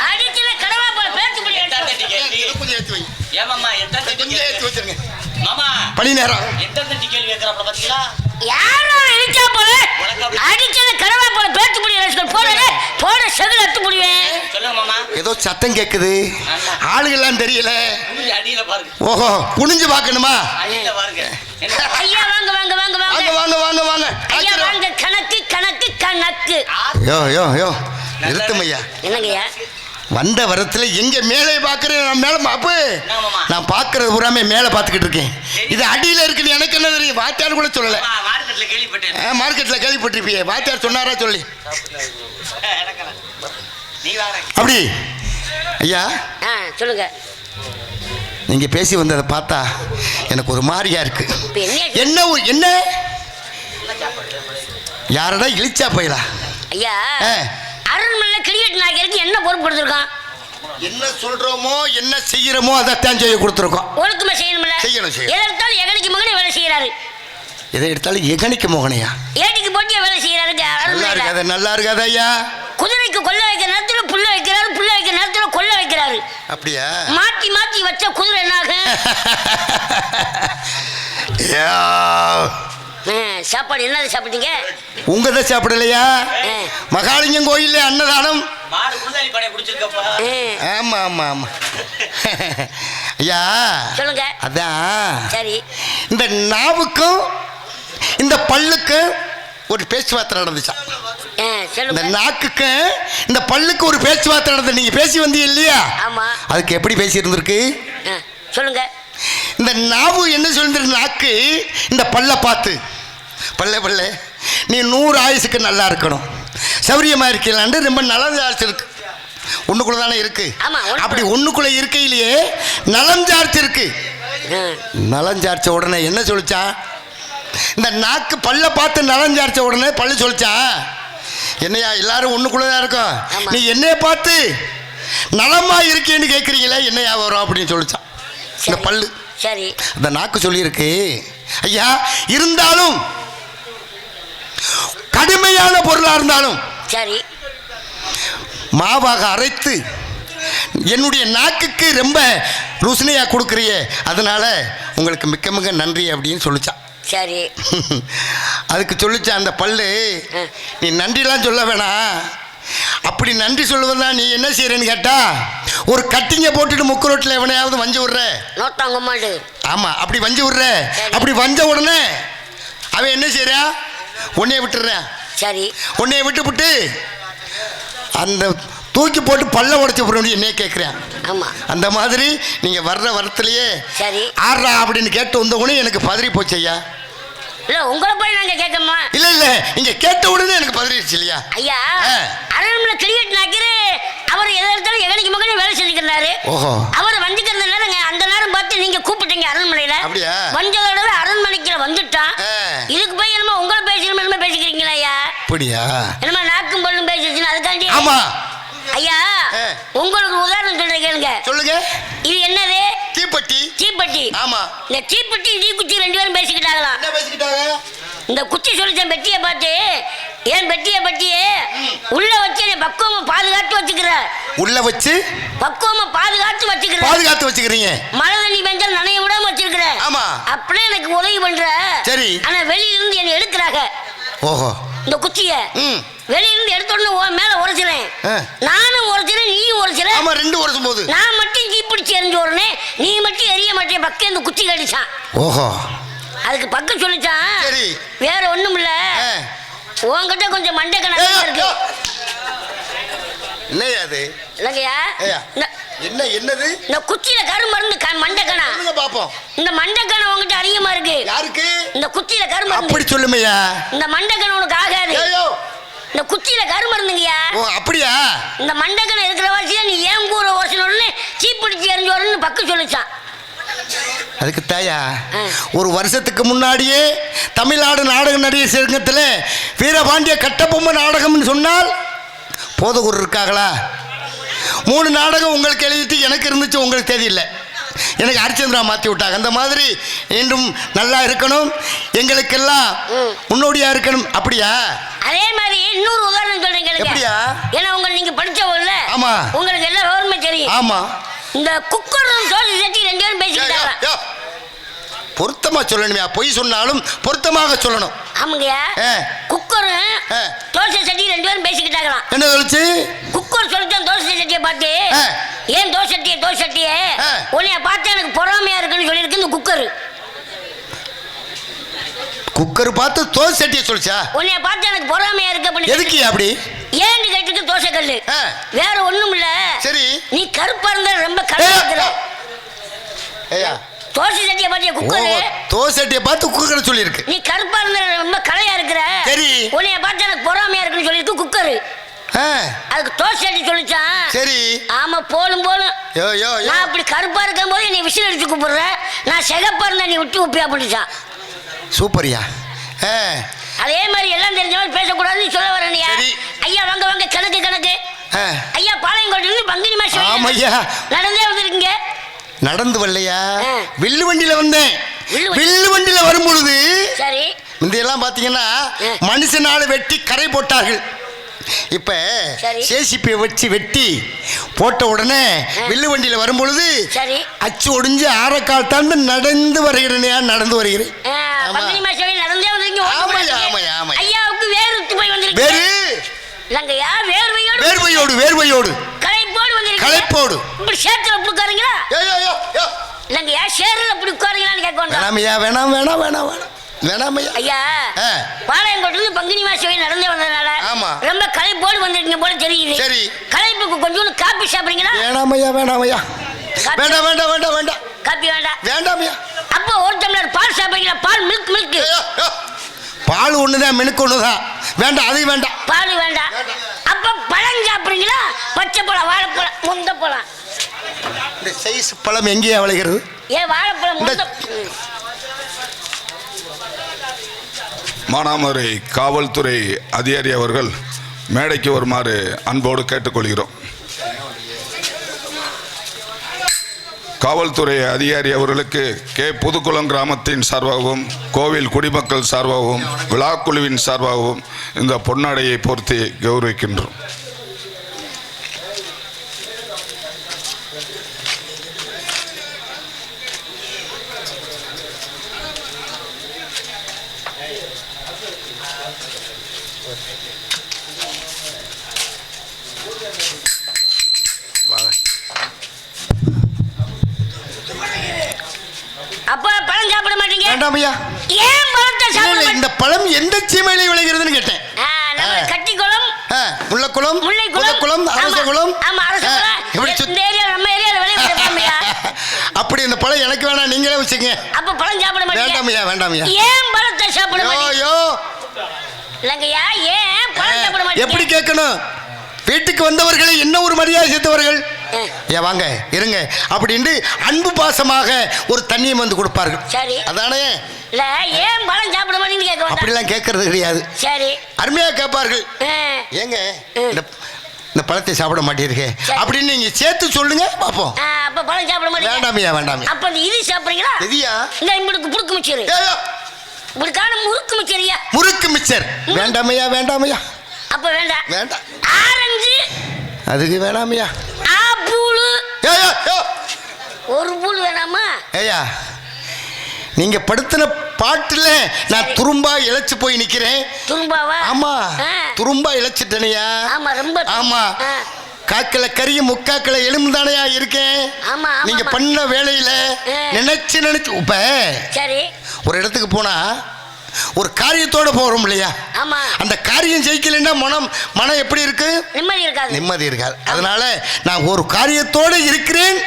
அடிச்சல கடவா போல பேச்சு புடி கொஞ்சம் ஏத்தி வை. ஏமாமா எத்தனை கொஞ்சம் ஏத்தி வச்சிருங்க மாமா. பணி நேரம் எத்தனை கேள்வி கேக்குறாப்ல பாத்தீங்களா? யாரோ இழுச்சா போல அடிச்சல கடவா போல பேச்சு புடி போறே போற செவில எடுத்து புடிவேன். சொல்லுங்க மாமா. ஏதோ சத்தம் கேக்குது. ஆளுகெல்லாம் தெரியல. அடியில பாருங்க. ஓஹோ குனிஞ்சு பாக்கணுமா? அடியில பாருங்க. ஐயா வாங்க வாங்க வாங்க வாங்க வாங்க வாங்க வாங்க. ஐயா வாங்க கணக்கு கணக்கு கணக்கு. யோ யோ யோ நிறுத்தும் ஐயா. என்னங்கய்யா வந்த வரத்துல எங்க மேலே பாக்குறேன். நான் மேல பாப்பு நான் பாக்குறது பூராமே மேல பாத்துக்கிட்டு இருக்கேன். இது அடியில இருக்குன்னு எனக்கு என்ன தெரியும்? வாத்தியார் கூட சொல்லல. மார்க்கெட்ல கேள்விப்பட்டேன். மார்க்கெட்ல கேள்விப்பட்டிருப்பியே. வாத்தியார் சொன்னாரா சொல்லி நீ வாங்க. அப்படி ஐயா சொல்லுங்க. நீங்க பேசி வந்ததை பார்த்தா எனக்கு ஒரு மாதிரியா இருக்கு. என்ன என்ன யாரடா இழிச்சா போயிடா? ஐயா அரண்மனையில கிரிக்கெட் நாயகருக்கு என்ன பொறுப்பு கொடுத்துருக்கோம்? என்ன சொல்றோமோ என்ன செய்யறோமோ அதைத்தான் செய்ய கொடுத்துருக்கோம். ஒழுக்கமா செய்யணும்ல. செய்யணும் செய்யணும். எதை எடுத்தாலும் எகனிக்கு மகனே வேலை செய்யறாரு. எதை எடுத்தாலும் எகனிக்கு மோகனையா ஏட்டிக்கு போட்டியா வேலை செய்யறாரு. நல்லா இருக்காத நல்லா இருக்காத ஐயா. குதிரைக்கு கொல்ல வைக்கிற நேரத்துல புல்ல வைக்கிறாரு, புல்ல வைக்கிற நேரத்துல கொல்ல வைக்கிறாரு. அப்படியா? மாத்தி மாத்தி வச்ச குதிரை என்ன ஆகும்? சாப்பாடு என்னது சாப்பிட்டீங்க? உங்கதான் சாப்பிடலையா? மகாலிங்கம் கோயில்ல அன்னதானம். ஆமா ஆமா ஆமா ஐயா சொல்லுங்க. அதான் சரி. இந்த நாவுக்கும் இந்த பல்லுக்கும் ஒரு பேச்சுவார்த்தை நடந்துச்சா? இந்த நாக்குக்கு இந்த பல்லுக்கு ஒரு பேச்சுவார்த்தை நடந்து நீங்க பேசி வந்தீங்க இல்லையா? ஆமா. அதுக்கு எப்படி பேசி இருந்திருக்கு சொல்லுங்க. இந்த நாவு என்ன சொல்லிருக்கு? நாக்கு இந்த பல்ல பார்த்து பல்ல பல்ல நீ 100 ஆயுசுக்கு நல்லா இருக்கணும், சௌரியமா இருக்கலான்னு ரொம்ப நலம் சார்ச்சிருக்கு. ஒண்ணுக்குள்ள தானே இருக்கு. அப்படி ஒண்ணுக்குள்ள இருக்கையிலேயே நலம் சார்ச்சிருக்கு. நலம் சார்ச்ச உடனே என்ன சொல்லிச்சா? இந்த நாக்கு பல்ல பார்த்து நலம் சார்ச்ச உடனே பல்லு சொல்லிச்சா, என்னையா எல்லாரும் ஒண்ணுக்குள்ளதான் இருக்கோம், நீ என்னைய பார்த்து நலமா இருக்கேன்னு கேட்குறீங்களே என்னையா வரும் அப்படின்னு சொல்லிச்சான் இந்த பல்லு. சரி. இந்த நாக்கு சொல்லியிருக்கு, ஐயா இருந்தாலும் கடுமையான பொருளா இருந்தாலும் சரி மாவாக அரைத்து என்னுடைய நாக்குக்கு ரொம்ப ருசினையா கொடுக்குறியே, அதனால உங்களுக்கு மிக்க மிக நன்றி அப்படின்னு சொல்லிச்சான். சரி. அதுக்கு சொல்லிச்சா அந்த பல்லு, நீ நன்றிலாம் சொல்ல வேணாம், அப்படி நன்றி சொல்லுவதா நீ என்ன செய்யறேன்னு கேட்டா, ஒரு கட்டிங்க போட்டுட்டு முக்கு ரோட்டில் எவனையாவது வஞ்சு விடுற. ஆமா அப்படி வஞ்சு விடுற. அப்படி வஞ்ச உடனே அவன் என்ன செய்யறா? உன்னைய விட்டுறேன். சரி. உன்னைய விட்டு அந்த தூக்கி போட்டு பல்ல உடைச்சு போட என்னைய கேட்கிறேன். ஆமா. அந்த மாதிரி நீங்க வர்ற வரத்திலேயே சரி ஆடுறா அப்படின்னு கேட்டு வந்த உடனே எனக்கு பதறி போச்சு ஐயா. இல்ல உங்களை போய் நாங்க கேட்கமா? இல்ல இல்ல நீங்க கேட்ட உடனே எனக்கு பதறிடுச்சு இல்லையா? ஐயா அரண்மனை கிரிக்கெட் நாயகர் அவர் எதிர்த்தாலும் எகனிக்கு மகனே வேலை செஞ்சுக்கிறாரு. ஓஹோ. அவர் வஞ்சிக்கிற நேரம் அந்த நேரம் பார்த்து நீங்க கூப்பிட்டீங்க அரண்மனையில. அப்படியா? வஞ்சதோட அரண்மனைக்கு வந்துட்டான். இதுக்கு போய் என்னமோ உங்களை பேசணும் என்னமோ பேசிக்கிறீங்களா ஐயா? அப்படியா? என்னமோ நாக்கும் பல்லும் பேசிச்சுன்னு அதுக்காண்டி. ஆமா ஐயா உங்களுக்கு உதாரணம் சொல்றேன் கேளுங்க. சொல்லுங்க. இது என்னது? தீப்பெட்டி. தீப்பெட்டி. ஆமா. இந்த தீப்பெட்டி தீக்குச்சி 2 பேரும் பேசிக்கிட்டாங்களாம். என்ன பேசிக்கிட்டாங்க? இந்த குச்சி சொல்லிச்சேன் பெட்டியை பார்த்து, ஏன் பெட்டியே உள்ள வச்சு என்னை பக்குவமா பாதுகாத்து வச்சுக்கிற. உள்ள வச்சு பக்குவமா பாதுகாத்து வச்சுக்கிறீங்க. மழை தண்ணி பெஞ்சால் நனைய விடாம வச்சிருக்கிற. ஆமா. அப்படியே எனக்கு உதவி பண்ற. சரி. ஆனா வெளியில இருந்து என்னை எடுக்கிறாங்க. ஓஹோ. இந்த குச்சிய வெளியில இருந்து எடுத்த உடனே மேல உரைச்சிறேன். நானும் உரைச்சிறேன், நீயும் உரைச்சிற. ஆமா ரெண்டு உரைச்சும் போது நான் மட்டும் தீப்பிடிச்சு எரிஞ்ச உடனே நீ மட்டும் எரிய மாட்டேன். பக்கம் இந்த குச்சி கடிச்சான். ஓஹோ. அதுக்கு பக்கம் சொல்லிச்சான். சரி. வேற ஒண்ணும் இல்ல, உன்கிட்ட கொஞ்சம் மண்டைக்கணா இருக்கு. என்னையா அது? இல்லங்கய்யா என்னது? இந்த குச்சியில கருமருந்து மண்டைக்கணா பாப்போம். இந்த மண்டைக்கணா உங்ககிட்ட அதிகமா இருக்கு. யாருக்கு? இந்த குச்சியில கருமருந்து. அப்படி சொல்லுமையா? இந்த மண்டைக்கணா உனக்கு ஆகாது. இந்த குச்சியில கருமருந்துங்கய்யா. ஓ அப்படியா? இந்த மண்டைக்கணா இருக்கிற வாசியா நீ ஏன் கூற ஓசனோடனே சீப்பிடிச்சு எரிஞ்சு வரணும்னு பக்கம் சொல்லிச்சான். அதுக்கு தாயா ஒரு வருஷத்துக்கு முன்னாடியே தமிழ்நாடு நாடக நடிகர் சங்கத்தில் வீரபாண்டிய கட்டபொம்மை நாடகம்னு சொன்னால் போதகூர் இருக்காங்களா? 3 நாடகம் உங்களுக்கு எழுதிட்டு எனக்கு இருந்துச்சு, உங்களுக்கு தெரியல. எனக்கு ஹரிச்சந்திரா மாற்றி விட்டாங்க. அந்த மாதிரி மீண்டும் நல்லா இருக்கணும், எங்களுக்கெல்லாம் முன்னோடியா இருக்கணும். அப்படியா? அதே மாதிரி இன்னொரு உதாரணம் சொல்றேன் கேளுங்க. எப்படியா? ஏன்னா உங்களை நீங்க படிச்சவங்க இல்ல. ஆமா. உங்களுக்கு எல்லா விவரமே தெரியும். ஆமா. இந்த குக்கரும் தோசை சட்டி ரெண்டு பேரும் பேசிக்கிட்டாங்க. பொருத்தமா சொல்லணுமே, பொய் சொன்னாலும் பொருத்தமாக சொல்லணும். ஆமாங்கய்யா. குக்கரும் தோசை சட்டி ரெண்டு பேரும் பேசிக்கிட்டாங்களாம். என்ன சொல்லுச்சு? குக்கர் சொல்லிட்டான் தோசை சட்டியை பார்த்து, ஏன் தோசை சட்டியே உன்னைய பார்த்தா எனக்கு பொறாமையா இருக்குன்னு சொல்லியிருக்கு இந்த குக்கர். குக்கர் பார்த்து தோசை சட்டியை சொல்லிச்சா? உன்னைய பார்த்தா எனக்கு பொறாமையா இருக்கு அப்படின்னு. எதுக்கு அப்படி? ஏன்னு கேட்டுக்கு தோசை கல்லு வேற ஒண்ணும் இல்ல. சரி, நீ கருப்பா இருந்தா ரொம்ப கலையா இருக்கிற. ஏயா தோசை சட்டியை பார்த்து குக்கர் தோசை சட்டியை பார்த்து குக்கர் சொல்லியிருக்கு. நீ கருப்பா இருந்தா ரொம்ப கலையா இருக்கிற. சரி, உன்னைய பார்த்தா எனக்கு பொறாமையா இருக்குன்னு சொல்லியிருக்கு குக்கர். அதுக்கு தோசை சட்டி சொல்லிச்சான். சரி, ஆமா போலும் நான் அப்படி கருப்பா இருக்கும் போது நீ விசில் அடிச்சு கூப்பிடுற, நான் சிகப்பா இருந்தா நீ விட்டு உப்பியா பண்ணிச்சான். சூப்பரியா. அதே மாதிரி எல்லாம் தெரிஞ்ச மாதிரி பேசக்கூடாதுன்னு சொல்ல வரேன். ஐயா வாங்க வாங்க, கணக்கு ஐயா பாளையங்கோட்டிலிருந்து பங்குனி மாசம் நடந்தே வந்திருக்கீங்க. நடந்து வரலையா? வில்லு வண்டியில வந்தேன். வில்லு வண்டியில வரும்பொழுது சரி, முந்தையெல்லாம் பாத்தீங்கன்னா மனுஷனால வெட்டி கரை போட்டார்கள். இப்ப சேசிப்பை வச்சு வெட்டி போட்ட உடனே வில்லு வண்டியில வரும்பொழுது அச்சு ஒடிஞ்சு ஆரக்கால் தாண்டு நடந்து வருகிறேன். நடந்து வருகிறேன். ஐயாவுக்கு வேர்த்து போய் வந்திருக்கு. வேறு இல்லங்கய்யா, வேர்வையோடு வேர்வையோடு வேர்வையோடு களைப்போடு வந்திருக்கு. களைப்போடு இப்படி சேத்துல அப்படி உட்காருங்களா? இல்லங்கய்யா, சேரில் அப்படி உட்காருங்களான்னு கேட்க வேணாமையா. வேணாம் வேணாம் வேணாம் வேணாம் வேணாமையா. ஐயா பாளையங்கோட்டிலிருந்து பங்குனி மாசம் நடந்தே வந்ததுனால ரொம்ப களைப்போடு வந்திருக்கீங்க போல தெரியுது. சரி, களைப்புக்கு கொஞ்சோண்டு காப்பி சாப்பிடுறீங்களா? வேணாமையா வேணாமையா. வேண்டாம் வேண்டாம் வேண்டாம் வேண்டாம். காப்பி வேண்டாம் வேண்டாமையா. அப்போ ஒரு டம்ளர் பால் சாப்பிடுறீங்களா? பால் மில்க் பால் ஒண்ணுதான், மினுக்கு ஒண்ணுதான். வேண்டாம், அதையும் வேண்டாம். பால் வேண்டாம். அப்ப பழம் சாப்பிடுறீங்களா? பச்சை பழம், வாழைப்பழம், முந்த பழம். இந்த சைஸ் பழம் எங்கேயா விளைகிறது? வாழைப்பழம். மானாமதுரை காவல்துறை அதிகாரி அவர்கள் மேடைக்கு வருமாறு அன்போடு கேட்டுக்கொள்கிறோம். காவல்துறை அதிகாரி அவர்களுக்கு புதுக்குளம் கிராமத்தின் சார்பாகவும் கோவில் குடிமக்கள் சார்பாகவும் விழாக்குழுவின் சார்பாகவும் இந்த பொன்னாடையை பொருத்தி கௌரவிக்கின்றோம். அப்பா பழம் சாப்பிட மாட்டீங்க? வேண்டாமையா. ஏன் பழத்தை சாப்பிட? இந்த பழம் எந்த சீமையில விளைகிறதுன்னு கேட்டேன். கட்டிக்குளம், முள்ளக்குளம், முள்ளக்குளம், அரசகுளம். ஆமா, அரசகுளம். இந்த ஏரியா நம்ம ஏரியால விளையாடுறாமையா. அப்படி இந்த பழம் எனக்கு வேணாம், நீங்களே வச்சுங்க. அப்ப பழம் சாப்பிட மாட்டீங்க? வேண்டாமையா வேண்டாமையா. ஏன் பழத்தை சாப்பிட மாட்டீங்க? இல்லங்கய்யா, ஏன் பழம் சாப்பிட மாட்டீங்க? எப்படி கேட்கணும்? வீட்டுக்கு வந்தவர்களை என்ன ஒரு மரியாதை சேர்த்தவர்கள். ஏன் வாங்க இருங்க அப்படின்ட்டு அன்பு பாசமாக ஒரு தண்ணியை வந்து கொடுப்பார்கள். சரி, அதானே. இல்ல ஏன் பழம் சாப்பிட மாட்டீங்கன்னு கேட்க அப்படிலாம் கேட்கறது கிடையாது. சரி, அருமையா கேட்பார்கள். ஏங்க இந்த பழத்தை சாப்பிட மாட்டீங்க அப்படின்னு நீங்க சேர்த்து சொல்லுங்க பாப்போம். அப்ப பழம் சாப்பிட மாட்டீங்க? வேண்டாமையா வேண்டாமே. அப்ப இது சாப்பிடுறீங்களா? எதியா? இந்த உங்களுக்கு புருக்கு மிச்சர். உங்களுக்கான முறுக்கு மிச்சரியா? முறுக்கு மிச்சர் வேண்டாமையா வேண்டாமையா. அப்ப வேண்டாம். வேண்டாம். ஆரஞ்சு அதுக்கு வேணாமையா. ஆப்பிள் ஒரு பூல் வேணாமா? ஏயா நீங்க படுத்தின பாட்டுல நான் துரும்பா இழைச்சு போய் நிக்கிறேன். துரும்பாவா? ஆமா, துரும்பா இழைச்சிட்டனையா. ஆமா, ரொம்ப. ஆமா, காக்கல கரிய முக்காக்கல எலும்பு தானையா இருக்கேன். ஆமா, நீங்க பண்ண வேலையில நினைச்சு நினைச்சு இப்ப சரி ஒரு இடத்துக்கு போனா ஒரு காரியத்தோட போறோம் இல்லையா? ஆமா. அந்த காரியம் ஜெயிக்கலைன்னா மனம் எப்படி இருக்கு? நிம்மதி இருக்காது. நிம்மதி இருக்காது. அதனால நான் ஒரு காரியத்தோட இருக்கிறேன்.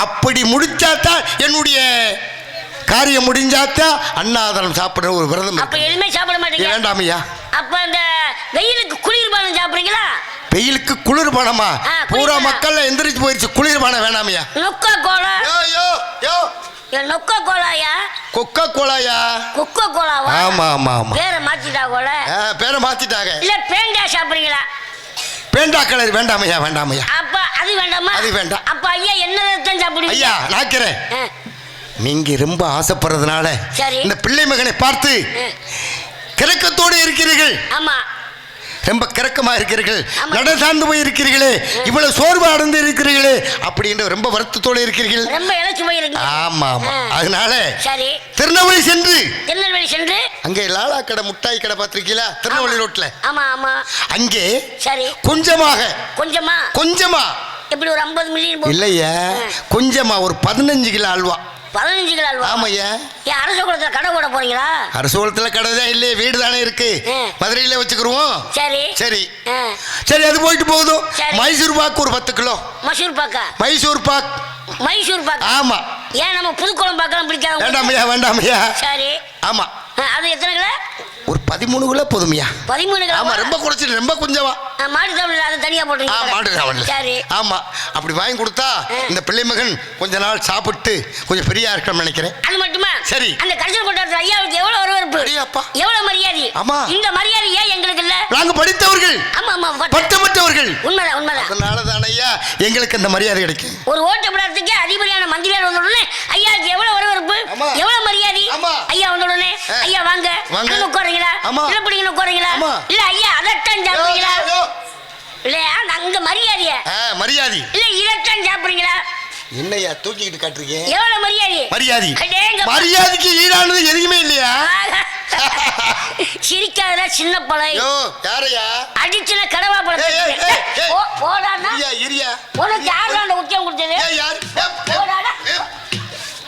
அப்படி முடிச்சாதான் என்னுடைய காரியம் முடிஞ்சாதான் அன்னாதாரம் சாப்பிடுற ஒரு விரதம். அப்ப எதுவுமே சாப்பிட மாட்டீங்க? வேண்டாமையா. அப்ப அந்த வெயிலுக்கு குளிர்பானம் சாப்பிடுறீங்களா? வெயிலுக்கு குளிர்பானமா? பூரா மக்கள் எந்திரிச்சு போயிருச்சு. குளிர்பானம் வேணாமையா. நொக்கா கோலா. நொக்கா கோலாயா? கொக்கா கோலாயா? கொக்கா கோலாவா? ஆமா ஆமா ஆமா. பேரை மாத்திட்டா கோல. பேரை மாத்திட்டாங்க. இல்ல பேண்டா சாப்பிடுறீங்களா? பேண்டா கலர் வேண்டாமையா வேண்டாமையா. அப்ப அது வேண்டாமா? அது வேண்டாம். அப்ப ஐயா என்னதான் சாப்பிடுவீங்க? ஐயா நாக்கிறேன். நீங்க ரொம்ப ஆசைப்படுறதுனால இந்த பிள்ளை மகனை பார்த்து கிறக்கத்தோடு இருக்கிறீர்கள். ஆமா. ரொம்ப கிறக்கமா இருக்கிறீர்கள், நட சார்ந்து போய் இருக்கிறீர்களே, இவ்வளவு சோர்வு அடைந்து இருக்கிறீர்களே அப்படின்ற ரொம்ப வருத்தத்தோடு இருக்கிறீர்கள். ரொம்ப இழைச்சு போயிருக்கீங்க. ஆமா ஆமா. அதனால சரி, திருநெல்வேலி சென்று அங்கே லாலா கடை முட்டாய் கடை பார்த்திருக்கீங்களா திருநெல்வேலி ரோட்ல? ஆமா ஆமா. அங்கே சரி கொஞ்சமா எப்படி ஒரு 50 மில்லியன் இல்லையா, கொஞ்சமா ஒரு 15 கிலோ அல்வா. 15 கிலோ அல்வா? ஆமாய்யா. ஏன் அரச குளத்துல கடை போட போறீங்களா? அரசு குளத்துல கடை தான் இல்லையே, வீடு தானே இருக்கு, மதுரையில வச்சுக்கிருவோம். சரி சரி சரி, அது போயிட்டு போகுதும். மைசூர் பாக்கு ஒரு 10 கிலோ. மைசூர் பாக்கா? மைசூர் பாக்கு. ஆமா. ஏன் நம்ம புதுக்குளம் பாக்கலாம் பிடிக்காது? வேண்டாமையா. சரி. ஆமா. அது எத்தனை கிலோ? ஒரு 13 கிலோ போதுமையா. 13 கிலோ? ஆமா, ரொம்ப குறைச்சிட்டு, ரொம்ப கொஞ்சமா. மாட்டு சாவடியில் அதை தனியா போட்டுருங்க. மாட்டு சாவடியில். சரி. ஆமா, அப்படி வாங்கி கொடுத்தா இந்த பிள்ளை மகன் கொஞ்ச நாள் சாப்பிட்டு கொஞ்சம் பெரியா இருக்கணும்னு நினைக்கிறேன். அது மட்டுமா? சரி. அந்த கல்ச்சர் கொண்டாடுற ஐயாவுக்கு எவ்வளவு வரவேற்பு, எவ்வளவு மரியாதை. ஆமா. இந்த மரியாதை ஏன் எங்களுக்கு இல்ல? நாங்க படித்தவர்கள். ஆமா ஆமா, பட்டமற்றவர்கள். உண்மைதான். அதனாலதான் ஐயா எங்களுக்கு அந்த மரியாதை கிடைக்கும். ஒரு ஓட்டு போடுறதுக்கு அதிபதியான மந்திரியார் வந்த உடனே ஐயாவுக்கு எவ்வளவு வரவேற்பு, எவ்வளவு மரியாதை. ஐயா வந்த உடனே ஐயா வாங்க உட்காருங்களா, இல்ல பிடிங்க உட்காருங்களா, இல்ல ஐயா அதத்தான் சாப்பிடுறீங்களா, இல்லையா அங்க மரியாதையா மரியாதை இல்ல இதத்தான் சாப்பிடுறீங்களா? என்னையா தூக்கிட்டு காட்டுறீங்க? எவ்வளவு மரியாதை. மரியாதைக்கு ஈடானது எதுவுமே இல்லையா? சிரிக்காத சின்ன பழை. யாரையா அடிச்சுன கடவா பழம். உனக்கு யாரு அந்த உத்தியம் கொடுத்தது?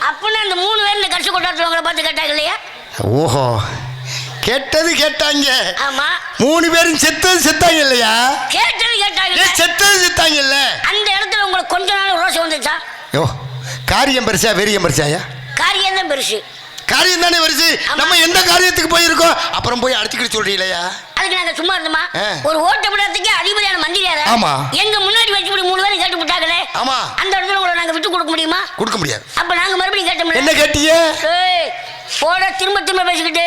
அப்படின்னு அந்த 3 பேர் கட்சி கொண்டாடுறவங்களை பார்த்து கேட்டாங்க இல்லையா? ஓஹோ, கேட்டாங்க. ஆமா, 3 பேரும் செத்தாங்க இல்லையா? கேட்டாங்க இல்ல. அந்த இடத்துல உங்களுக்கு கொஞ்ச நாள் ரோஷம் வந்துச்சா? காரியம் பெருசா வெறியம் பெருசாயா? காரியம் தான் பெருசு. காரியம் தானே பெருசு. நம்ம எந்த காரியத்துக்கு போயிருக்கோம் அப்புறம் போய் அடிச்சுக்கிட்டு சொல்றீங்களா? அதுக்கு நாங்க சும்மா இருந்தோமா? ஒரு ஓட்டு போடுறதுக்கு அதிபதியான மந்திரியார எங்க முன்னாடி வச்சு 3 பேரும் கேட்டு விட்டாங்களே. ஆமா, அந்த இடத்துல உங்களை நாங்க விட்டு கொடுக்க முடியுமா? கொடுக்க முடியாது. அப்ப நாங்க மறுபடியும் கேட்டோம். என்ன கேட்டீங்க? போட திரும்ப பேசிக்கிட்டு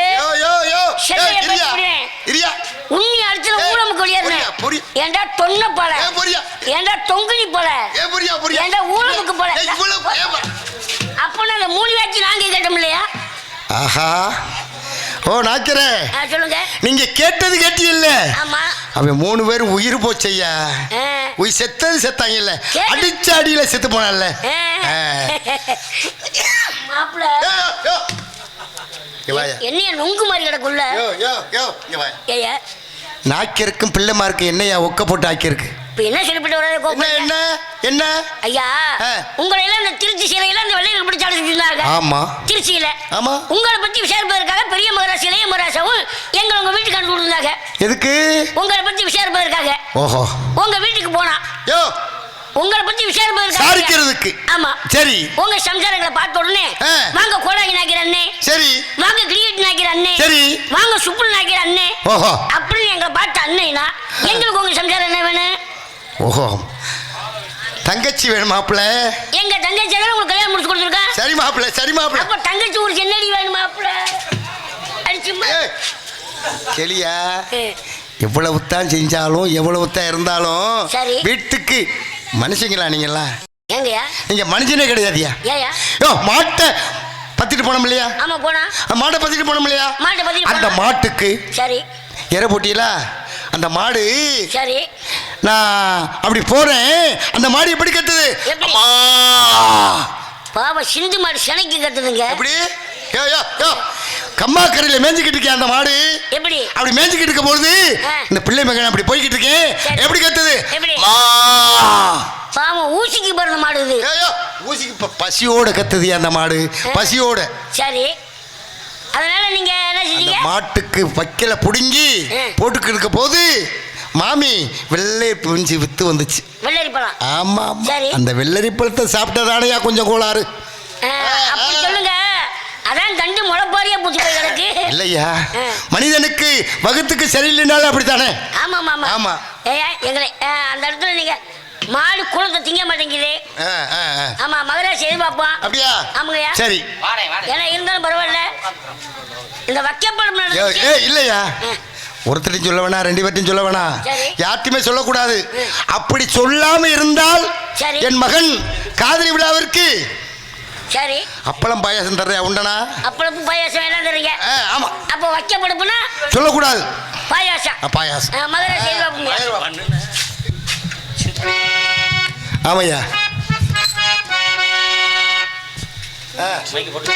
உண்ணி அடிச்சுல ஊழமுக்கு வெளியேறேன். ஏண்டா தொன்ன போல, ஏண்டா தொங்குனி போல, ஏண்டா ஊழமுக்கு போல. அப்ப அந்த 3 பேச்சு நாங்க கேட்டோம் இல்லையா? ஆஹா, நாக்கிறே சொல்லுங்க. நீங்க கேட்டது இல்ல. ஆமா, அவன் 3 பேரும் உயிர் போச்சையா. உயிர் செத்தாங்க இல்ல, அடிச்ச அடியில செத்து போனால. மாப்பிள்ள என்னைய நொங்கு மாதிரி கிடக்குள்ள. நாக்கிருக்கும் பிள்ளைமாருக்கு என்னையா ஒக்க போட்டு ஆக்கியிருக்கு. என்ன சொல்லிவிட்டு என்ன ஐயா, உங்களை எல்லாம் இந்த திருச்சி சிலையில இந்த வெள்ளையில பிடிச்சு அடிச்சிருந்தாங்க. ஆமா, திருச்சியில. ஆமா, உங்களை பத்தி விசாரிப்பதற்காக பெரிய மகராசி இளைய மகராசாவும் எங்க உங்க வீட்டுக்கு அனுப்பி கொடுத்தாங்க. எதுக்கு? உங்களை பத்தி விசாரிப்பதற்காக. ஓஹோ, உங்க வீட்டுக்கு போனா உங்களை பத்தி விசாரிக்கிறதுக்கு. ஆமா, சரி. உங்க சம்சாரங்களை பார்த்த உடனே வாங்க கோடாங்கி நாக்கிற அண்ணே, சரி, வாங்க கிரியேட் நாக்கிற அண்ணே, சரி, வாங்க சுப்புல் நாக்கிற அண்ணே, ஓஹோ அப்படின்னு எங்களை பார்த்த அண்ணேனா எங்களுக்கு உங்க சம்சாரம் என்ன வேணும்? ஓஹோ, தங்கச்சி வேணும் மாப்பிள்ள. எங்க தங்கச்சி தான் உங்களுக்கு கல்யாணம் முடிச்சு கொடுத்துருக்கா. சரி மாப்பிள்ள. அப்ப தங்கச்சி ஒரு சென்னடி வேணும் மாப்பிள்ள. அடிச்சுமா கேளியா, எவ்வளவு தான் செஞ்சாலும் எவ்வளவு தான் இருந்தாலும் வீட்டுக்கு மனுஷங்களா நீங்களா? ஏங்கயா நீங்க மனுஷனே கிடையாதியா? ஏயா மாட்டை பத்திட்டு போனோம் இல்லையா? ஆமா, போனா மாட்டை பத்திட்டு போனோம் இல்லையா? அந்த மாட்டுக்கு சரி இற போட்டியலா? அந்த மாடு சரி, நான் அப்படி போறேன், அந்த மாடு எப்படி கத்துது? பாவ சிந்து மாடு சினைக்கு கத்துதுங்க. எப்படி? கம்மாக்கரையில மேய்ஞ்சிக்கிட்டு இருக்கேன் அந்த மாடு. எப்படி? அப்படி மேய்ஞ்சிக்கிட்டு இருக்க பொழுது இந்த பிள்ளை மகன் அப்படி போய்கிட்டு இருக்கேன், எப்படி கத்துது? பாவம் ஊசிக்கு பிறந்த மாடு இது. ஊசிக்கு பசியோட கத்துது அந்த மாடு, பசியோட. சரி, அதனால நீங்க என்ன செஞ்சீங்க? மாட்டுக்கு வைக்கல புடுங்கி போட்டுக்கிட்டு இருக்க போது மாமி வெள்ளை பிஞ்சு வித்து வந்துச்சு. வெள்ளரி பழம். ஆமா, அந்த வெள்ளரி பழத்தை சாப்பிட்டதானையா கொஞ்சம் கோளாறு. அப்படி சொல்லுங்க. அதான் கண்டு முளைப்பாரியா பூச்சி போய் கிடக்கு இல்லையா? மனிதனுக்கு வகுத்துக்கு சரியில்லைனாலும் அப்படித்தானே? ஆமா ஆமா ஆமா. எங்களை அந்த இடத்துல நீங்க மாடு குளத்தை திங்க மாட்டேங்குது. ஆமா, மகராசி எதிர்பார்ப்போம். அப்படியா? ஆமாங்கய்யா. சரி, ஏன்னா இருந்தாலும் பரவாயில்ல. இந்த வைக்கப்படும் இல்லையா? ஒருத்தரையும் சொல்ல வேணா, 2 பேர்த்தையும் சொல்ல வேணா, யார்ட்டுமே சொல்லக்கூடாது. அப்படி சொல்லாம இருந்தால் என் மகன் காதலி விழாவிற்கு சரி அப்பளம் பாயாசம் தர்றியா? உண்டனா? அப்பளம் பாயாசம் எல்லாம் தர்றீங்க? ஆமா. அப்ப வைக்கப்படுப்புனா சொல்லக்கூடாது. பாயாசம் பாயாசம் மதுரை செய்வாங்க. ஆமையா போட்டு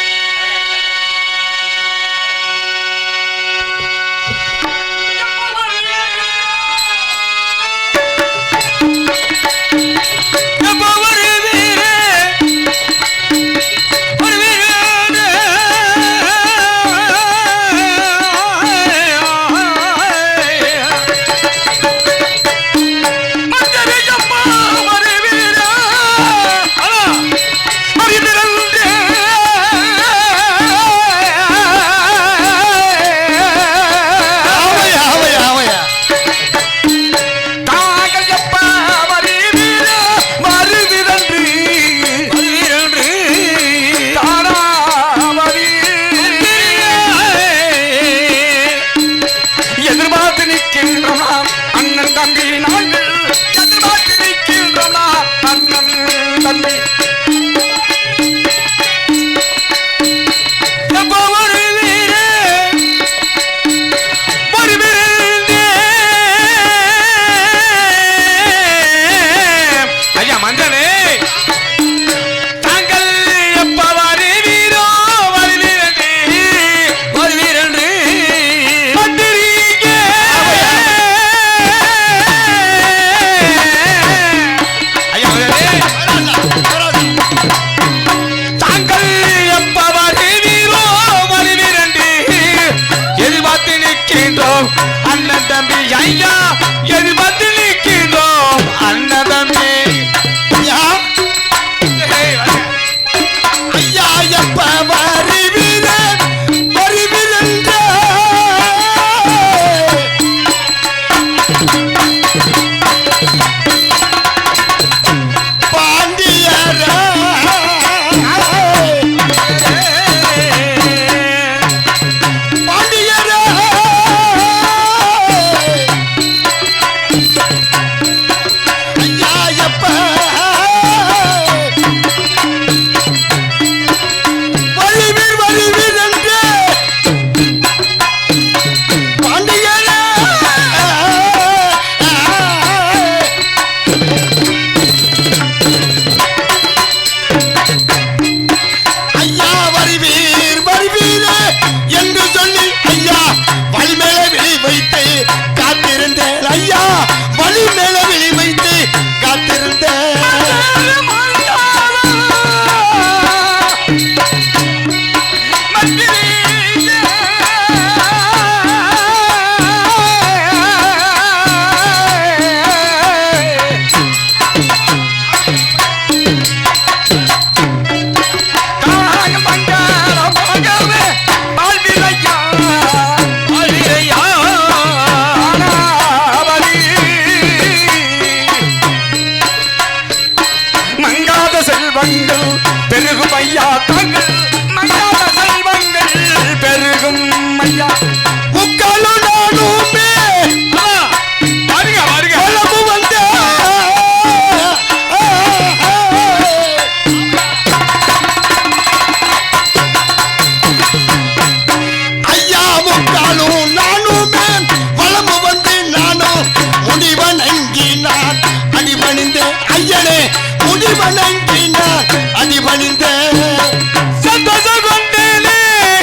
அண்ணன் தம்பி ஐயா எது பதில் நிற்கிறோம் அண்ணன் தம்பி ஐயா எப்ப வருவீர வருவீரங்க பாண்டியரா பெருகும் ஐயா தாங்கள் மங்காத செல்வங்கள் பெருகும் ஐயா முக்காலும் நானுமே வருக வருக வந்த ஐயா முக்காலும் நானுமே வளமு வந்து நானும் முடிவணங்கி நான் அடிபணிந்தேன் ஐயனே முடிவணங்கி நான் அடிபணிந்தேன் சந்தோஷம் கொண்டேனே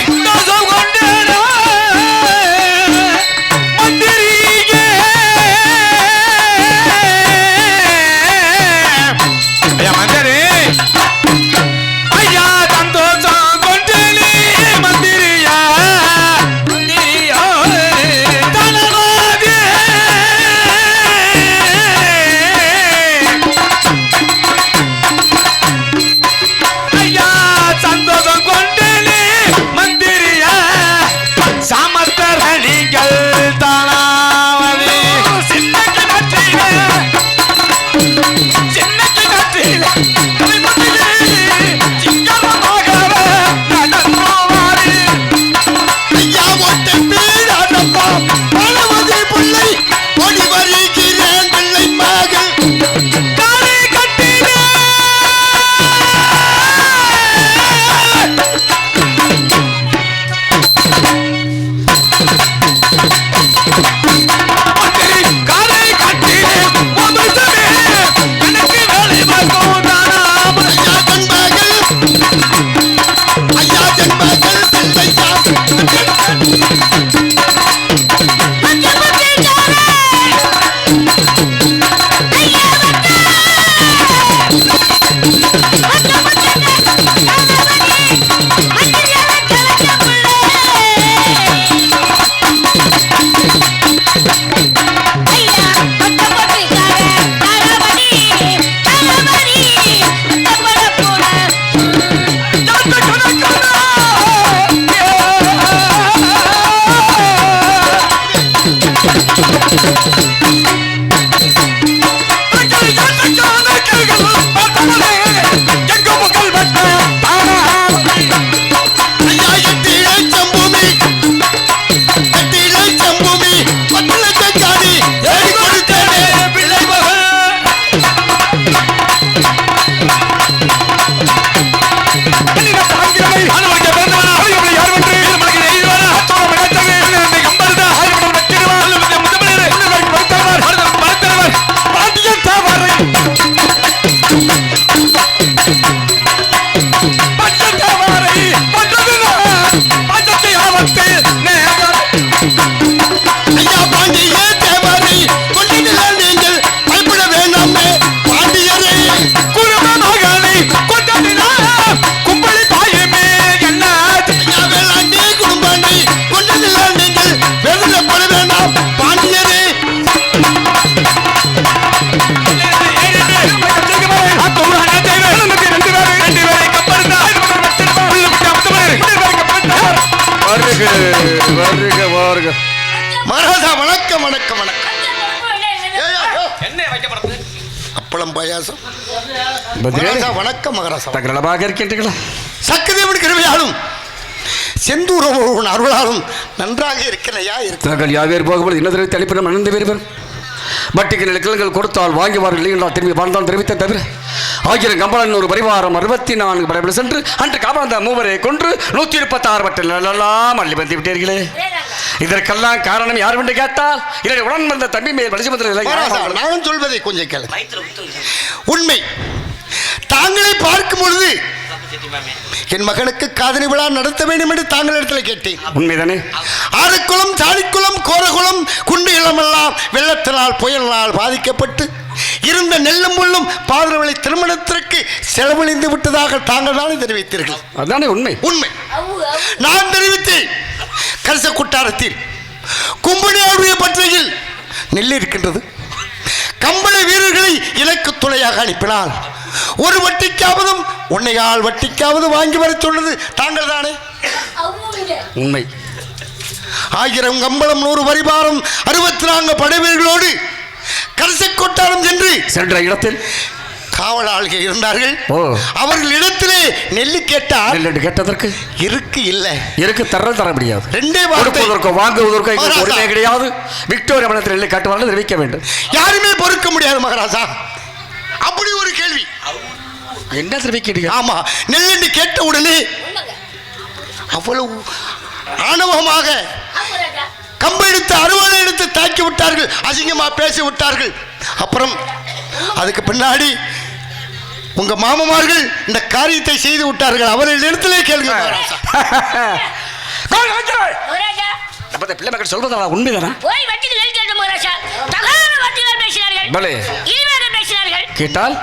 சந்தோஷம் கொண்டேனே மந்திரியே ஐயா மந்திரி ஐயா சந்தோஷம் கொண்டேனே மந்திரியா மந்திரியா தனவாதே ஐயா சந்தோஷம் கொண்டு அப்பளம் பாயாசம். பத்ரியாரி, மகாராசா, வணக்கம் மகாராசா. தாங்கள் நலமாக இருக்கின்றீர்களா? சக்கதேவன் கிருபையாலும் செந்தூரம் அருளாலும் நன்றாக இருக்கிறையா இருக்கு. தாங்கள் யாவேர் போகும்போது இன்னொரு தனிப்பிடம் அணிந்து வருவர். வட்டிக்கு நிலக்கிழங்கள் கொடுத்தால் வாங்குவார்கள் இல்லை என்றால் திரும்பி வாழ்ந்தான் தெரிவித்த தவிர 1000 கம்பளன் ஒரு பரிவாரம் 64 படைப்பில் சென்று அன்று காவந்த மூவரை கொன்று 136 வட்டில் எல்லாம் அள்ளி வந்து விட்டீர்களே. இதற்கெல்லாம் காரணம் யார் என்று கேட்டால் என்னுடைய உடன் வந்த தம்பி மேல் வலிசுமந்திர. நான் சொல்வதை கொஞ்சம் கேளு. உண்மை. தாங்களை பார்க்கும் பொழுது என் மகனுக்கு காதணி விழா நடத்த வேண்டும் என்று தாங்கள் இடத்துல கேட்டேன். உண்மைதானே? ஆறுக்குளம், சாணிக்குளம், கோரகுளம், குண்டு இளமெல்லாம் வெள்ளத்தினால் புயலினால் பாதிக்கப்பட்டு இருந்த நெல்லும் முள்ளும் பாதரவழி திருமணத்திற்கு செலவழிந்து விட்டதாக தாங்கள் தானே தெரிவித்தீர்கள். அதானே உண்மை. உண்மை நான் தெரிவித்தேன். கரிச குட்டாரத்தில் கும்பனியாருடைய பற்றையில் நெல் இருக்கின்றது. கம்பளை வீரர்களை இலக்கு துணையாக அனுப்பினால் ஒரு வட்டிக்காவதும் 1.25 வட்டிக்காவது வாங்கி வர சொன்னது தாங்கள் தானே. உண்மை. 1000 கம்பளம் 100 வரிபாரம் 64 படைவீர்களோடு கரிச கொட்டாரம் சென்ற இடத்தில் காவலாளிகள் இருந்தார்கள். அவர்கள் இடத்திலே நெல்லு கேட்டால் கேட்டதற்கு இருக்கு இல்லை இருக்கு தர முடியாது. 2 வார்த்தை வாங்குவதற்கு உரிமை கிடையாது. விக்டோரியா மனத்தில் நெல்லை காட்டுவார்கள் தெரிவிக்க வேண்டும். யாருமே பொறுக்க முடியாது மகாராஜா. அப்படி ஒரு கேள்வி என்ன தெரிவிக்கிறீங்க? ஆமா, நெல் கேட்ட உடனே அவ்வளவு ஆணவமாக கம்பெடுத்து அறுவடை எடுத்து தாக்கி விட்டார்கள். அசிங்கமா பேசி விட்டார்கள். அப்புறம் அதுக்கு பின்னாடி உங்க மாமமார்கள் இந்த காரியத்தை செய்து விட்டார்கள். அவர்கள் இடத்திலே கேளுங்க. பிள்ளை மக்கள் சொல்றதா உண்மைதானா? கேட்டால்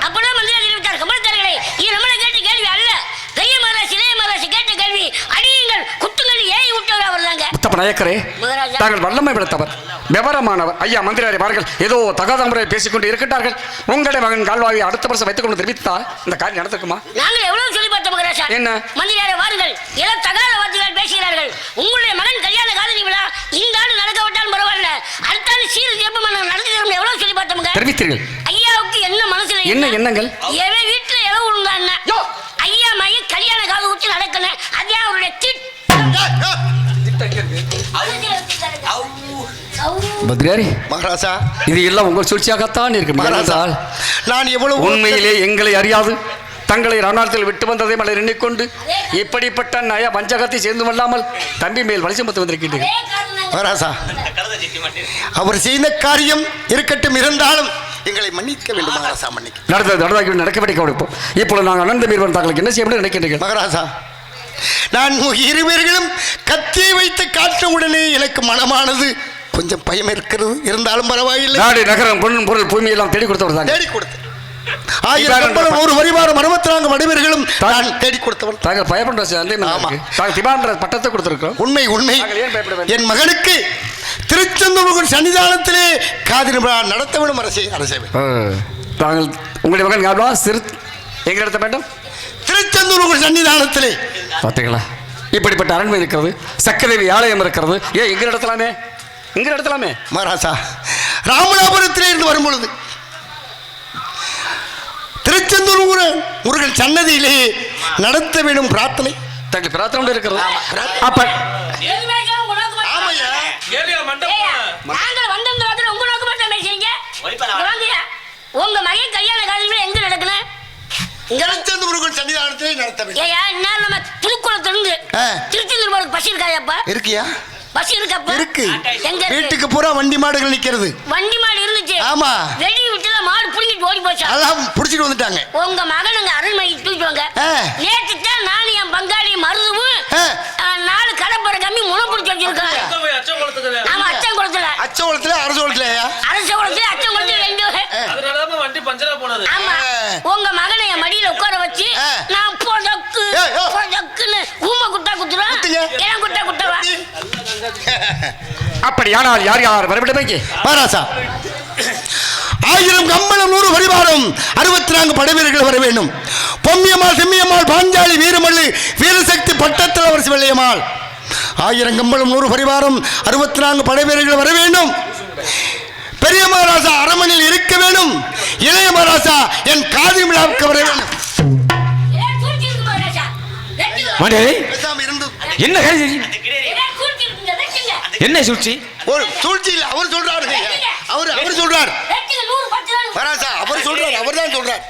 தாங்கள் வல்லமை விடுத்தவர், விவரமானவர். ஐயா மந்திரி பாருங்கள், ஏதோ தகாத முறையில் பேசிக்கொண்டு இருக்கின்றார்கள். உங்களுடைய மகன் கால்வாயை அடுத்த வருஷம் வைத்துக் கொண்டு தெரிவித்தால் இந்த காரியம் நடந்திருக்குமா? நாங்கள் எவ்வளவு சொல்லி பார்த்தோம் மகாராஜா. என்ன மந்திரியாரே வாருங்கள், ஏதோ தகாத வார்த்தைகள் பேசுகிறார்கள். உங்களுடைய மகன் கல்யாண காதலி விழா இந்த ஆண்டு நடக்க விட்டாலும் பரவாயில்ல, அடுத்த ஆண்டு சீர் சிறப்பு நடத்தி தரும் எவ்வளவு சொல்லி பார்த்தோம். தெரிவித்தீர்கள். ஐயாவுக்கு என்ன மனசுல என்ன எண்ணங்கள்? எவன் வீட்டுல எவ்வளவு உண்டான ஐயா மையம் கல்யாண காது ஊற்றி நடக்கணும். அதே அவருடைய பத்ரியாரி மகாராஜா, இது எல்லாம் உங்கள் சூழ்ச்சியாகத்தான் இருக்கு மகாராஜா. நான் எவ்வளவு உண்மையிலே எங்களை அறியாது தங்களை ரணாலத்தில் விட்டு வந்ததை மலர் எண்ணிக்கொண்டு இப்படிப்பட்ட நய வஞ்சகத்தை சேர்ந்து கொள்ளாமல் தம்பி மேல் வலிசு மத்து வந்திருக்கின்றீர்கள். மகாராஜா, அவர் செய்த காரியம் இருக்கட்டும், இருந்தாலும் எங்களை மன்னிக்க வேண்டும் மகாராஜா. மன்னிக்க நடந்தது நடக்கவிடை கவனிப்போம். இப்பொழுது நாங்கள் அனந்த மீர்வன் தாங்களுக்கு என்ன செய்ய நினைக்கின்றீர்கள்? மகாராஜா, நான் இருவர்களும் கத்தியை வைத்து காட்ட உடனே எனக்கு மனமானது கொஞ்சம் பயம் இருக்கிறது. இருந்தாலும் பரவாயில்லை. நாடு நகரம் பொருள் பொருள் பூமி எல்லாம் தேடி கொடுத்தவர் தான். தேடி கொடுத்து 1000 ஒரு வரிவாரம் 64 வடிவர்களும் நான் தேடி கொடுத்தவன். தாங்கள் பயப்படுற பட்டத்தை கொடுத்திருக்கோம். உண்மை உண்மை. என் மகனுக்கு திருச்செந்தூர் சன்னிதானத்திலே காதலி விழா நடத்த வேண்டும். அரசே தாங்கள் உங்களுடைய மகன் கால்வா எங்க நடத்த வேண்டும்? திருச்செந்தூர் சன்னிதானத்திலே. பார்த்தீங்களா, இப்படிப்பட்ட அரண்மை இருக்கிறது, சக்கரதேவி ஆலயம் இருக்கிறது. ஏன் இங்க நடத்தலாமே, இங்க நடத்தலாமே. மகாராஜா, ராமநாதபுரத்திலே இருந்து வரும் பொழுது திருச்செந்தூர் முருகன் சன்னதியிலே நடத்த வேண்டும் பிரார்த்தனை. தங்கள் பிரார்த்தனை இருக்கிறது. அப்ப உங்க மகன் கல்யாண காலத்துல எங்க நடக்கணும்? முருகன் சன்னிதானத்திலே நடத்த வேண்டும். நம்ம திருக்குளத்திலிருந்து திருச்செந்தூர் பஸ் இருக்காயாப்பா? இருக்கியா? பஸ் இருக்கப்பா? இருக்கு. வீட்டுக்கு பூரா வண்டி மாடுகள் நிக்கிறது. வண்டி மாடு இருந்துச்சு. ஆமா. வெடி விட்டுல மாடு புடிங்கிட்டு ஓடி போச்சு. அதான் புடிச்சிட்டு வந்துட்டாங்க. உங்க மகனுங்க அருள்மொழி தூக்கிட்டு வாங்க. நேத்து தான் நான் என் பங்காளி மருதுவும் 4 கடப்பற கம்மி முனை பிடிச்சி வச்சிருக்காங்க. ஆமா, அச்சங்குளத்துல. அச்சங்குளத்துல அரசகுளத்துலயா? அரசகுளத்துல அச்சங்குளத்துல 2. அதனாலதான் வண்டி பஞ்சரா போனது. ஆமா. உங்க மகனை என் மடியில உட்கார வச்சு நான் பொடக்குன்னு ஊமை குட்டா குத்துறேன். ஏன் குட்டா குட்டவா? அப்படியானால் யார் யார் வரவிடமைக்கு? மகாராஜா, 1000 கம்பளம் 100 வரிவாரம் 64 படைவீரர்கள் வர வேண்டும். பொம்மியம்மாள், செம்மியம்மாள், பாஞ்சாலி, வீரமல்லி, வீரசக்தி, பட்டத்தில் அவர் வெள்ளையம்மாள். 1000 கம்பளம் 100 பரிவாரம் 64 படைவீரர்கள் வர வேண்டும். பெரிய மகாராஜா அரமனையில் இருக்க வேண்டும். இளைய மகாராஜா மகாராஜா என் காதி விழாவுக்கு வர வேண்டும். என்ன என்ன சூழ்ச்சி? சூழ்ச்சி இல்ல, அவர் சொல்றாரு. அவர் சொல்றார் மகாராஜா, அவர் சொல்றார், அவர் தான் சொல்றார்.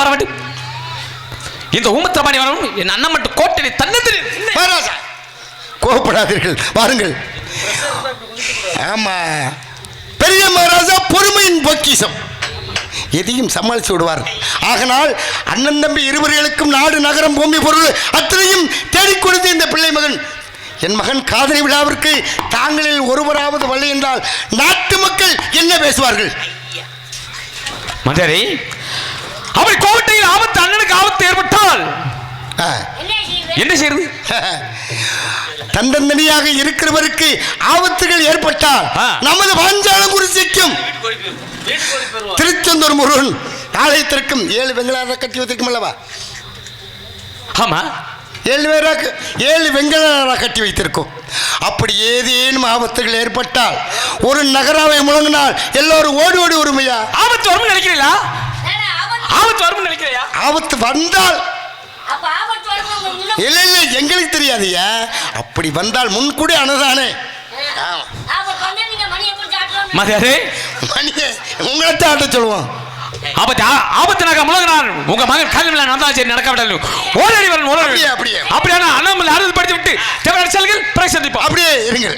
வர வேண்டும். இந்த ஊமத்திரபாணி வரணும். என் அண்ணன் மட்டும் கோட்டை தன்னது. மகாராஜா கோபப்படாதீர்கள், வாருங்கள். ஆமா, பெரிய மகாராஜா பொறுமையின் பொக்கிஷம், எதையும் சமாளித்து விடுவார். ஆகனால் அண்ணன் தம்பி இருவர்களுக்கும் நாடு நகரம் பூமி பொருள் அத்தனையும் தேடிக் கொடுத்து இந்த பிள்ளை மகன் என் மகன் காதலி விழாவிற்கு தாங்களில் ஒருவராவது வழி என்றால் நாட்டு மக்கள் என்ன பேசுவார்கள்? மந்திரி, அவள் கோட்டையில் ஆபத்து, அண்ணனுக்கு ஆபத்து ஏற்பட்டால் என்ன செய்யறது? தன்னந்தனியாக இருக்கிறவருக்கு ஆபத்துகள் ஏற்பட்டால் நமது பாஞ்சாலங்குறிச்சிக்கும் திருச்செந்தூர் முருகன் ஆலயத்திற்கும் 7 வெங்கடார கட்டி வைத்திருக்கும் அல்லவா? ஆமா, 7 வெங்கடார கட்டி வைத்திருக்கும். அப்படி ஏதேனும் ஆபத்துகள் ஏற்பட்டால் ஒரு நகராவை முழங்கினால் எல்லோரும் ஓடி ஓடி வருமையா? ஆபத்து வரும் நினைக்கிறீங்களா? ஆபத்து வரும் நினைக்கிறியா? ஆபத்து வந்தால் இல்லை இல்லை, எங்களுக்கு தெரியாதுயா. அப்படி வந்தால் முன்கூடி அனுதானே. உங்களை ஆட்ட சொல்லுவோம். ஆபத்து முழங்கினார் உங்க மகன் கல்வி நடந்தாலும் சரி, நடக்க விடலும் ஓடடி வரணும். ஓடடி அப்படியே அப்படியான அண்ணாமலை அறுதி படித்து விட்டு செல்கள் பிறகு சந்திப்போம். அப்படியே இருங்கள்.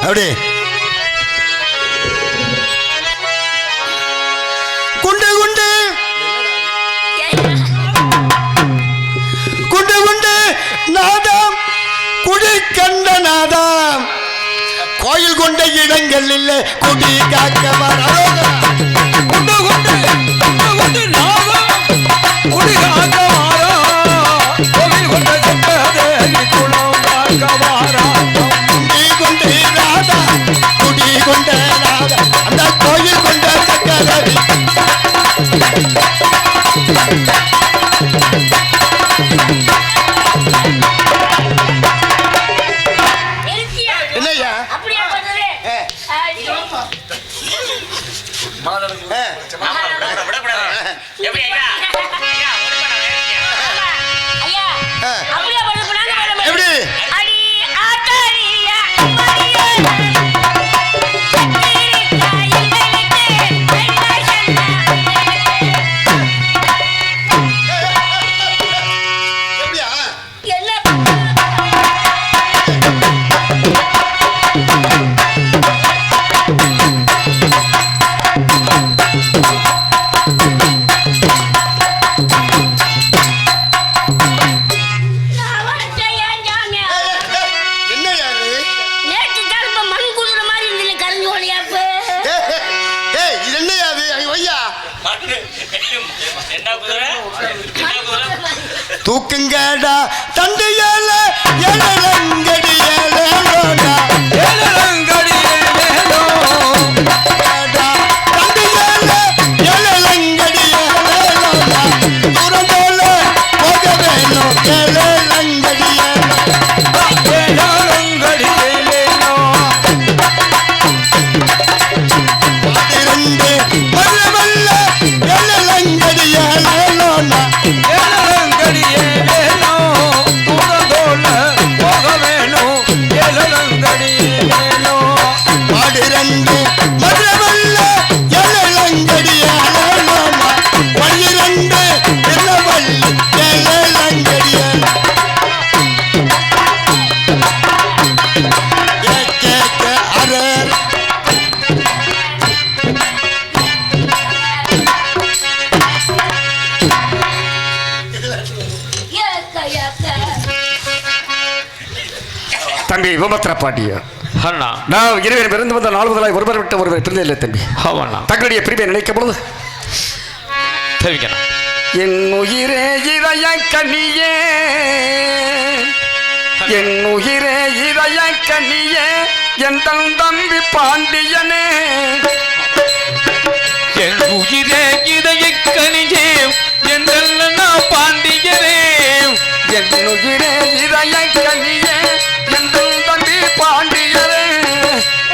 அப்படியே குண்டு குண்டு குண்டு குண்டு நாதம் குடி கண்ட நாதம் கோயில் கொண்ட இடங்கள் இல்லை குடி காக்க வரோகரா. குண்டு குண்டு குண்டு நாதம் குடி காக்க வாரா, கோயில் கொண்ட செம்பதேவி குளம் காக்க வாரா. குடி கொண்ட நாதா குடி கொண்ட நாதா அந்த கோயில் கொண்ட சக்கரவி. என்னையா எப்படி தூக்குங்கடா தண்டையால எழலங்கடி எழலோடா எழலங்கடி எழலோ தண்டையால எழலங்கடி எழலோடா தூரந்தோல போக வேணும் எழலங்கடி எழலங்கடி எழலோ பாதிரண்டு மல்ல மல்ல எழலங்கடி எழலோடா தம்பி விமத்திர பாட்டிய நான் இருவரும் பிறந்து வந்த 4 முதலாய் ஒருவர் விட்டு ஒருவர் பிறந்ததில்லை தம்பி. தங்களுடைய பிரிவை நினைக்கும் பொழுது என் உயிரே இதய கனியே, என் உயிரே இதய கனியே, என் தம்பி பாண்டியனே, என் உயிரே இதய கனியே, என் பாண்டியனே, என்னுயிரே இதய கனியே எங்கள் தம்பி பாண்டியரே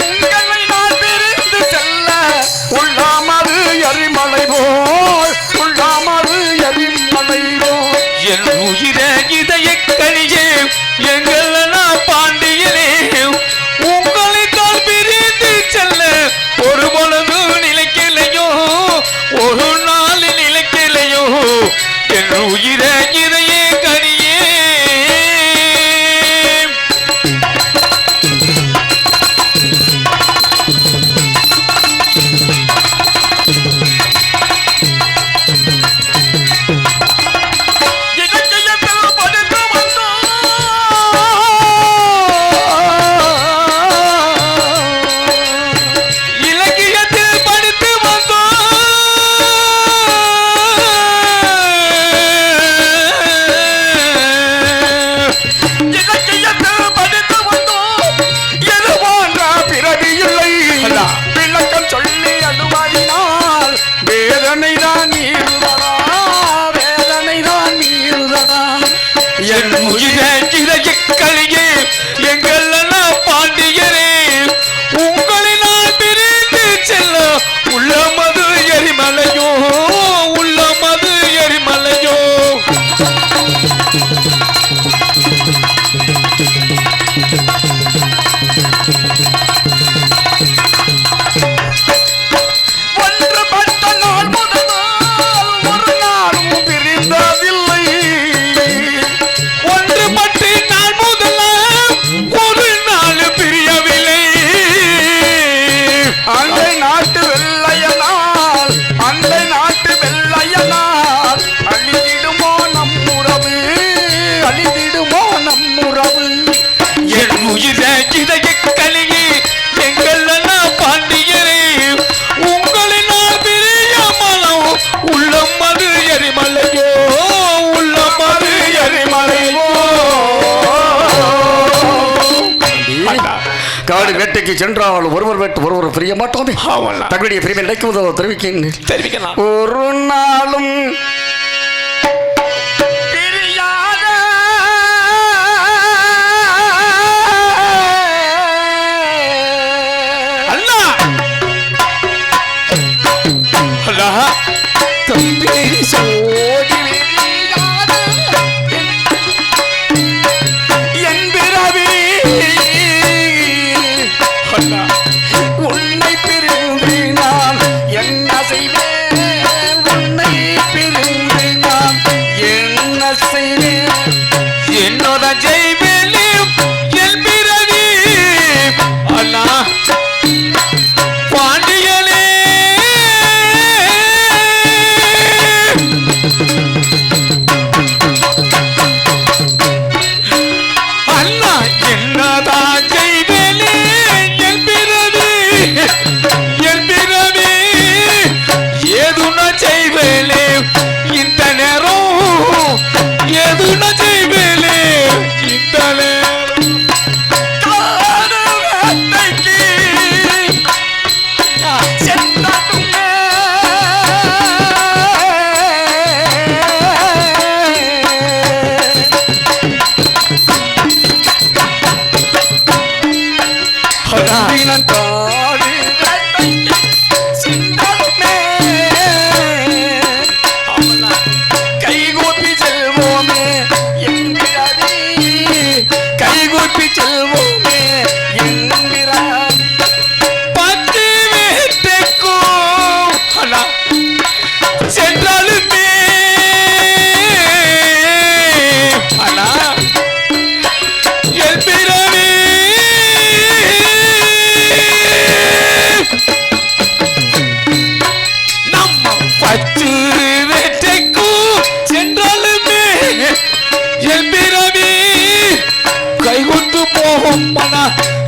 உங்களை நான் பிரிந்து செல்ல உள்ளாமது எரிமலை போல் உள்ளாமது எரிமலை போல் என் உயிரே இதய கனியே எங்கள் பாண்டியனே உங்களை தான் பிரிந்து செல்ல ஒரு பொழுது நிலைக்கலையோ ஒரு நாள் நிலைக்கலையோ என் உயிரே இதய கனியே காடு வேட்டைக்கு சென்றால் ஒருவர் வேட்டு ஒருவர் பிரிய மாட்டோமே தங்களுடைய பிரிவை நினைக்குவதோ தெரிவிக்கிறேன் ஒரு நாளும்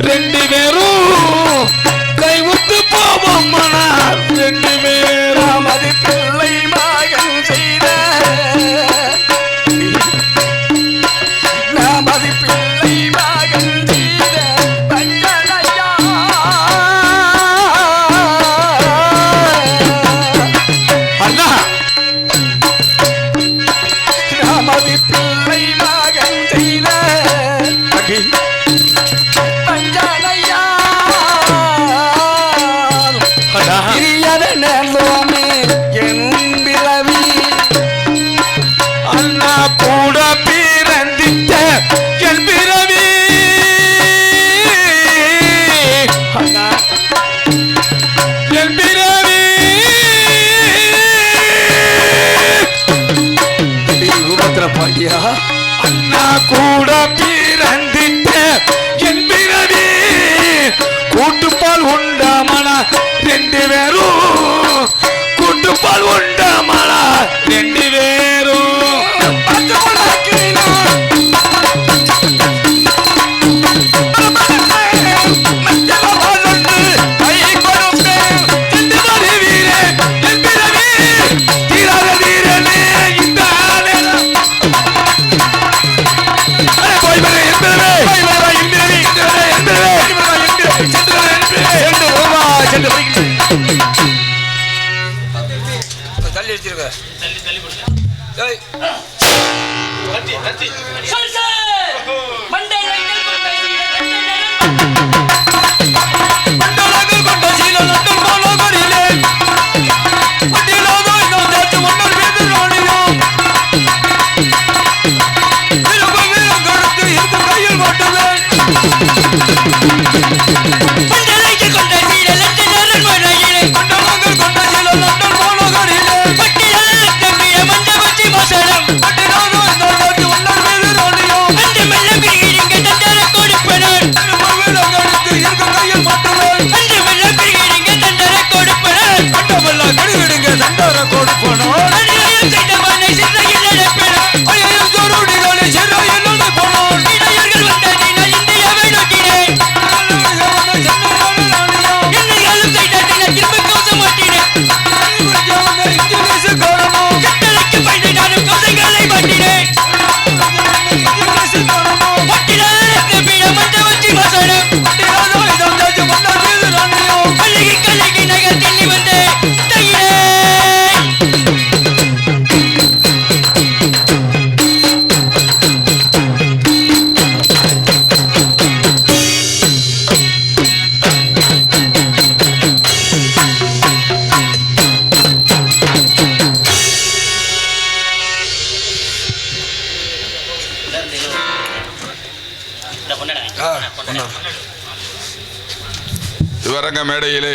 ரெண்டு பேரும் கைவிட்டு போவோம் ரெண்டு பேரும் அது பிள்ளை மகன் செய்த நாம் அது பிள்ளை மகன் செய்த பஞ்சனையா அண்ணா நாம் அது பிள்ளை மகன் பாண்டியா அண்ணா கூட பிறந்திட்ட என் பிறவி கூட்டுப்பால் உண்டாமனா ரெண்டு பேரும் கூட்டுப்பால் உண்டாமனா ரெண்டு பேரும் இவரங்க மேடையிலே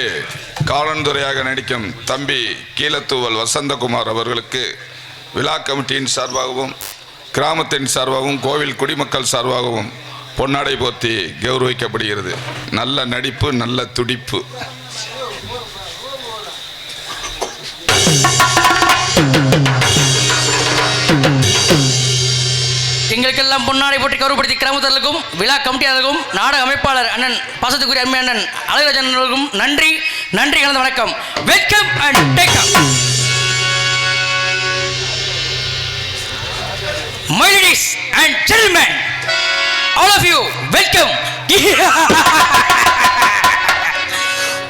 காலந்துரையாக நடிக்கும் தம்பி கீழத்தூவல் வசந்தகுமார் அவர்களுக்கு விழா கமிட்டியின் சார்பாகவும் கிராமத்தின் சார்பாகவும் கோவில் குடிமக்கள் சார்பாகவும் பொன்னாடை போர்த்தி கௌரவிக்கப்படுகிறது. நல்ல நடிப்பு, நல்ல துடிப்பு. எங்களுக்கெல்லாம் பொன்னாடை போட்டி கௌரவப்படுத்தி கிராமத்திற்கும் விழா கமிட்டியாளருக்கும் நாடக அமைப்பாளர் அண்ணன் பாசத்துக்குரிய அருமை அண்ணன் அழகராஜன் அவர்களுக்கும் நன்றி நன்றி கலந்த வணக்கம். Welcome and take up. My ladies and gentlemen, all of you, welcome.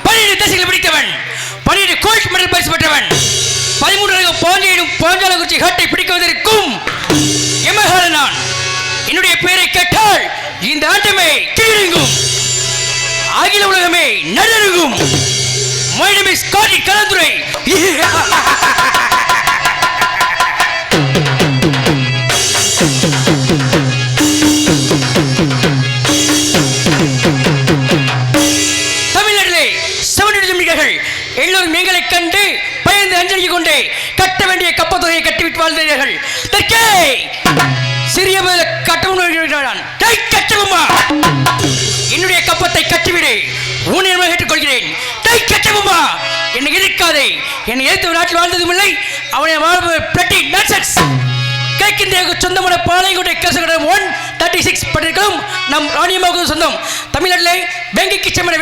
12 தசைகளை பிடித்தவன், 12 கோல்ட் மெடல் பரிசு பெற்றவன், 13 பாஞ்சாலும் பாஞ்சாலங்குறிச்சி ஹாட்டை பிடிக்க வந்திருக்கும் எமகால நான். என்னுடைய பெயரை கேட்டால் இந்த ஆட்டமே கீழங்கும், அகில உலகமே நல்லருகும். My name is Karthi கலந்துரை. தமிழ்நாட்டிலே 7 நிமிடங்கள் எல்லோரும் எங்களை கண்டு பயந்து அஞ்சலி கொண்டே கட்ட வேண்டிய கப்பத்தொகையை கட்டிவிட்டு வாழ்ந்தீர்கள். சிறிய கட்டவுமா என்னுடைய கப்பத்தை கட்டிவிடு, ஊனியமாக கேட்டுக்கொள்கிறேன். கட்டவுமா என்னை எதிர்க்காதே. என்னை எதிர்த்து நாட்டில் வாழ்ந்ததும் இல்லை, அவனை வாழ்வு பிளட்டி நான்சென்ஸ். கேட்கின்ற சொந்தமான பாளையங்கோட்டை கேசகடம் 136 பட்டிருக்கும் நம் ராணியமாக சொந்தம். தமிழ்நாட்டிலே வேங்கைக்கு செம்மன